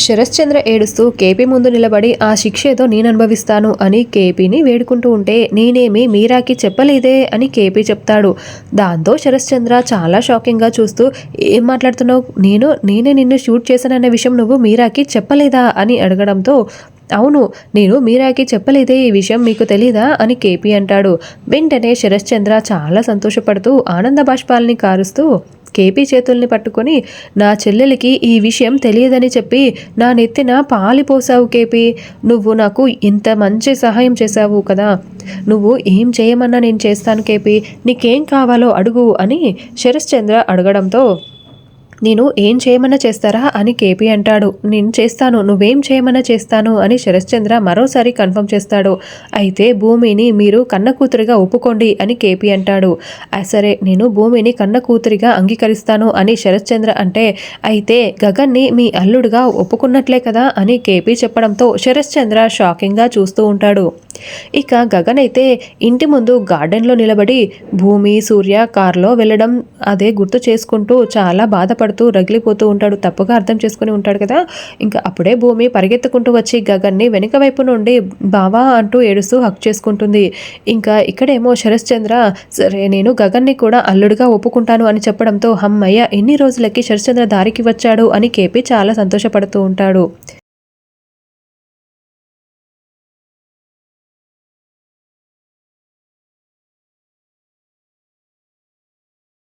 శరశ్చంద్ర ఏడుస్తూ కేపీ ముందు నిలబడి ఆ శిక్ష ఏదో నేను అనుభవిస్తాను అని కేపీని వేడుకుంటూ ఉంటే నేనేమి మీరాకి చెప్పలేదే అని కేపీ చెప్తాడు. దాంతో శరశ్చంద్ర చాలా షాకింగ్గా చూస్తూ ఏం మాట్లాడుతున్నావు, నేనే నిన్ను షూట్ చేశానన్న విషయం నువ్వు మీరాకి చెప్పలేదా అని అడగడంతో అవును, నేను మీరాకి చెప్పలేదే ఈ విషయం మీకు తెలీదా అని కేపీ అంటాడు. వెంటనే శరశ్చంద్ర చాలా సంతోషపడుతూ ఆనంద బాష్పాలని కారుస్తూ కేపీ చేతుల్ని పట్టుకొని నా చెల్లెలికి ఈ విషయం తెలియదని చెప్పి నా నెత్తిన పాలిపోసావు కేపీ, నువ్వు నాకు ఇంత మంచి సహాయం చేశావు కదా, నువ్వు ఏం చేయమన్నా నేను చేస్తాను కేపీ, నీకేం కావాలో అడుగు అని శరశ్చంద్ర అడగడంతో నేను ఏం చేయమన్నా చేస్తారా అని కేపీ అంటాడు. నేను చేస్తాను, నువ్వేం చేయమన్నా చేస్తాను అని శరశ్చంద్ర మరోసారి కన్ఫర్మ్ చేస్తాడు. అయితే భూమిని మీరు కన్న కూతురిగా ఒప్పుకోండి అని కేపీ అంటాడు. సరే, నేను భూమిని కన్న కూతురిగా అంగీకరిస్తాను అని శరశ్చంద్ర అంటే అయితే గగన్ని మీ అల్లుడుగా ఒప్పుకున్నట్లే కదా అని కేపీ చెప్పడంతో శరశ్చంద్ర షాకింగ్గా చూస్తూ ఉంటాడు. ఇక గగన్ అయితే ఇంటి ముందు గార్డెన్లో నిలబడి భూమి సూర్య కారులో వెళ్ళడం అదే గుర్తు చేసుకుంటూ చాలా బాధపడుతూ రగిలిపోతూ ఉంటాడు. తప్పుగా అర్థం చేసుకుని ఉంటాడు కదా. ఇంకా అప్పుడే భూమి పరిగెత్తుకుంటూ వచ్చి గగన్ని వెనుక వైపు నుండి బావా అంటూ ఏడుస్తూ హక్ చేసుకుంటుంది. ఇంకా ఇక్కడేమో శరశ్చంద్ర సరే నేను గగన్ని కూడా అల్లుడుగా ఒప్పుకుంటాను అని చెప్పడంతో అమ్మయ్య ఎన్ని రోజులకి శరశ్చంద్ర దారికి వచ్చాడు అని కేపీ చాలా సంతోషపడుతూ ఉంటాడు.